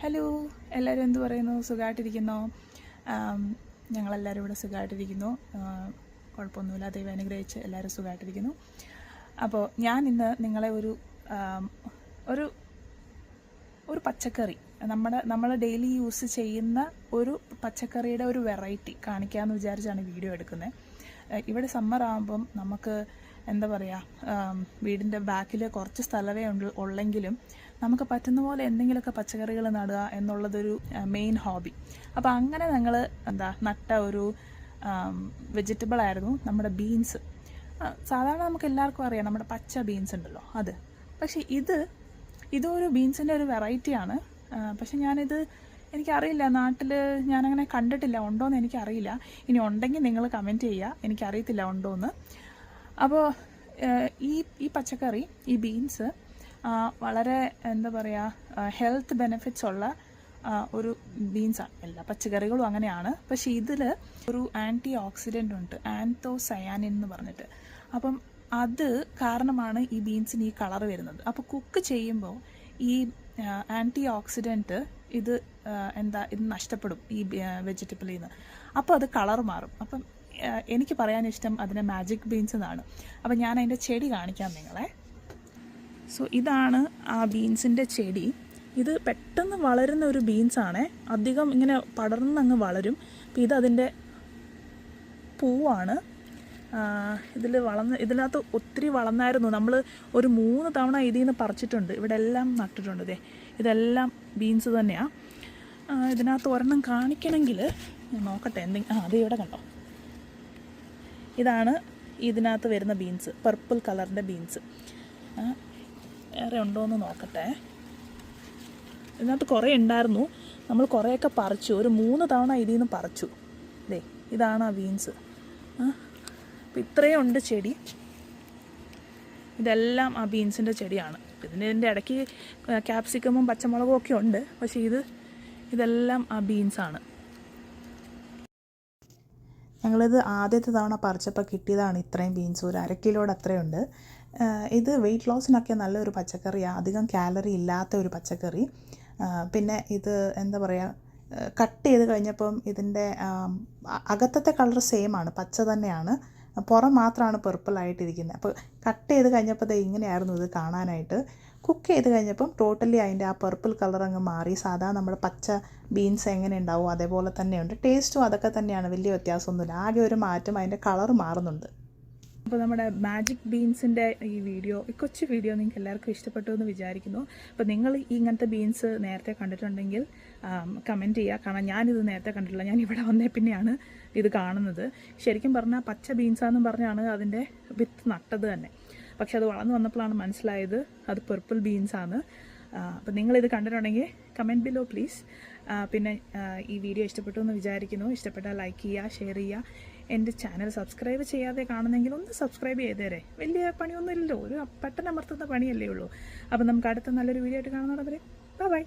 Hello, എല്ലാവരും എന്ത് പറയുന്നു? സുഖമായിട്ടിരിക്കുന്നോ? ഞങ്ങളെല്ലാവരും ഇവിടെ സുഖമായിട്ടിരിക്കുന്നു. കുഴപ്പമൊന്നുമില്ല, ദൈവം അനുഗ്രഹിച്ച് എല്ലാവരും സുഖമായിട്ടിരിക്കുന്നു. അപ്പോൾ ഞാൻ ഇന്ന് നിങ്ങളെ ഒരു ഒരു പച്ചക്കറി, നമ്മൾ ഡെയിലി യൂസ് ചെയ്യുന്ന ഒരു പച്ചക്കറിയുടെ ഒരു വെറൈറ്റി കാണിക്കാമെന്ന് വിചാരിച്ചാണ് വീഡിയോ എടുക്കുന്നത്. ഇവിടെ സമ്മർ ആകുമ്പം നമുക്ക് എന്താ പറയുക, വീടിൻ്റെ ബാക്കിൽ കുറച്ച് സ്ഥലമേ ഉള്ളെങ്കിലും നമുക്ക് പറ്റുന്ന പോലെ എന്തെങ്കിലുമൊക്കെ പച്ചക്കറികൾ നടുക എന്നുള്ളതൊരു മെയിൻ ഹോബി. അപ്പോൾ അങ്ങനെ ഞങ്ങൾ നട്ട ഒരു വെജിറ്റബിളായിരുന്നു നമ്മുടെ ബീൻസ്. സാധാരണ നമുക്ക് എല്ലാവർക്കും അറിയാം നമ്മുടെ പച്ച ബീൻസ് ഉണ്ടല്ലോ, അത്. പക്ഷേ ഇതൊരു ബീൻസിൻ്റെ ഒരു വെറൈറ്റിയാണ്. പക്ഷെ എനിക്കറിയില്ല, നാട്ടിൽ ഞാനങ്ങനെ കണ്ടിട്ടില്ല, ഉണ്ടോയെന്ന് എനിക്കറിയില്ല. ഇനി ഉണ്ടെങ്കിൽ നിങ്ങൾ കമൻറ്റ് ചെയ്യുക, എനിക്കറിയത്തില്ല ഉണ്ടോയെന്ന്. അപ്പോൾ ഈ പച്ചക്കറി, ഈ ബീൻസ് വളരെ എന്താ പറയുക, ഹെൽത്ത് ബെനിഫിറ്റ്സ് ഉള്ള ഒരു ബീൻസാണ്. എല്ലാ പച്ചക്കറികളും അങ്ങനെയാണ്. പക്ഷേ ഇതിൽ ഒരു ആൻറ്റി ഓക്സിഡൻ്റ് ഉണ്ട്, ആന്തോസയാനിൻ എന്ന് പറഞ്ഞിട്ട്. അപ്പം അത് കാരണമാണ് ഈ ബീൻസിന് ഈ കളർ വരുന്നത്. അപ്പോൾ കുക്ക് ചെയ്യുമ്പോൾ ഈ ആൻറ്റി ഓക്സിഡൻറ്റ് ഇത് നഷ്ടപ്പെടും ഈ വെജിറ്റബിളിൽ നിന്ന്. അപ്പോൾ അത് കളർ മാറും. അപ്പം എനിക്ക് പറയാനിഷ്ടം അതിനെ മാജിക് ബീൻസ് എന്നാണ്. അപ്പം ഞാൻ അതിൻ്റെ ചെടി കാണിക്കാം നിങ്ങളെ. സോ ഇതാണ് ആ ബീൻസിൻ്റെ ചെടി. ഇത് പെട്ടെന്ന് വളരുന്ന ഒരു ബീൻസാണ്, അധികം ഇങ്ങനെ പടർന്നങ്ങ് വളരും. അപ്പോൾ ഇതതിൻ്റെ പൂവാണ്. ഇതിനകത്ത് ഒത്തിരി വളർന്നായിരുന്നു. നമ്മൾ ഒരു 3 തവണ ഇതിൽ നിന്ന് പറിച്ചിട്ടുണ്ട്. ഇവിടെ എല്ലാം നട്ടിട്ടുണ്ട്. ഇതെല്ലാം ബീൻസ് തന്നെയാണ്. ഇതിനകത്ത് ഒരെണ്ണം കാണിക്കണമെങ്കിൽ ഞാൻ നോക്കട്ടെ. അത് ഇവിടെ കണ്ടോ, ഇതാണ് ഇതിനകത്ത് വരുന്ന ബീൻസ്, പർപ്പിൾ കളറിൻ്റെ ബീൻസ്. വേറെ ഉണ്ടോയെന്ന് നോക്കട്ടെ. ഇതിനകത്ത് കുറേ ഉണ്ടായിരുന്നു, നമ്മൾ കുറേയൊക്കെ പറിച്ചു. ഒരു 3 തവണ ഇതിൽ നിന്ന് പറിച്ചു. ഇതാണ് ആ ബീൻസ്. അപ്പോൾ ഇത്രയും ഉണ്ട് ചെടി. ഇതെല്ലാം ആ ബീൻസിൻ്റെ ചെടിയാണ്. ഇതിൻ്റെ ഇടയ്ക്ക് ക്യാപ്സിക്കമും പച്ചമുളകും ഒക്കെ ഉണ്ട്. പക്ഷേ ഇതെല്ലാം ആ ബീൻസാണ്. ഞങ്ങളിത് ആദ്യത്തെ തവണ പറിച്ചപ്പോൾ കിട്ടിയതാണ് ഇത്രയും ബീൻസ്. ഒരു 1/2 കിലോയുടെ അത്രയുണ്ട്. ഇത് വെയിറ്റ് ലോസിനൊക്കെ നല്ലൊരു പച്ചക്കറിയാണ്, അധികം കാലറി ഇല്ലാത്ത ഒരു പച്ചക്കറി. പിന്നെ ഇത് എന്താ പറയുക, കട്ട് ചെയ്ത് കഴിഞ്ഞപ്പം ഇതിൻ്റെ അകത്തത്തെ കളർ സെയിം ആണ്, പച്ച തന്നെയാണ്. പുറം മാത്രമാണ് പർപ്പിളായിട്ടിരിക്കുന്നത്. അപ്പോൾ കട്ട് ചെയ്ത് കഴിഞ്ഞപ്പോൾ ഇങ്ങനെയായിരുന്നു ഇത് കാണാനായിട്ട്. കുക്ക് ചെയ്ത് കഴിഞ്ഞപ്പം ടോട്ടലി അതിൻ്റെ ആ പർപ്പിൾ കളർ അങ്ങ് മാറി. സാധാരണ നമ്മുടെ പച്ച ബീൻസ് എങ്ങനെ ഉണ്ടാവും അതേപോലെ തന്നെയുണ്ട്. ടേസ്റ്റും അതൊക്കെ തന്നെയാണ്, വലിയ വ്യത്യാസമൊന്നുമില്ല. ആകെ ഒരു മാറ്റം, അതിൻ്റെ കളർ മാറുന്നുണ്ട്. അപ്പോൾ നമ്മുടെ മാജിക് ബീൻസിൻ്റെ ഈ കൊച്ചു വീഡിയോ നിങ്ങൾക്ക് എല്ലാവർക്കും ഇഷ്ടപ്പെട്ടു എന്ന് വിചാരിക്കുന്നു. അപ്പോൾ നിങ്ങൾ ഇങ്ങനത്തെ ബീൻസ് നേരത്തെ കണ്ടിട്ടുണ്ടെങ്കിൽ കമൻറ്റ് ചെയ്യുക. കാരണം ഞാനിത് നേരത്തെ കണ്ടിട്ടില്ല, ഞാൻ ഇവിടെ വന്നേ പിന്നെയാണ് ഇത് കാണുന്നത്. ശരിക്കും പറഞ്ഞാൽ പച്ച ബീൻസാണെന്നും പറഞ്ഞാണ് അതിൻ്റെ വിത്ത് നട്ടത് തന്നെ. പക്ഷെ അത് വളർന്നു വന്നപ്പോഴാണ് മനസ്സിലായത് അത് പർപ്പിൾ ബീൻസാണ്. അപ്പോൾ നിങ്ങളിത് കണ്ടിട്ടുണ്ടെങ്കിൽ കമൻറ്റ് ബിലോ പ്ലീസ്. പിന്നെ ഈ വീഡിയോ ഇഷ്ടപ്പെട്ടു എന്ന് വിചാരിക്കുന്നു. ഇഷ്ടപ്പെട്ടാൽ ലൈക്ക് ചെയ്യുക, ഷെയർ ചെയ്യുക. എൻ്റെ ചാനൽ സബ്സ്ക്രൈബ് ചെയ്യാതെ കാണുന്നെങ്കിൽ ഒന്ന് സബ്സ്ക്രൈബ് ചെയ്തേരെ. വലിയ പണിയൊന്നും ഇല്ലല്ലോ, ഒരു പെട്ടെന്ന് അമർത്തുന്ന പണിയല്ലേ ഉള്ളൂ. അപ്പോൾ നമുക്ക് അടുത്ത നല്ലൊരു വീഡിയോ ആയിട്ട് കാണുന്നവരെ ബൈ.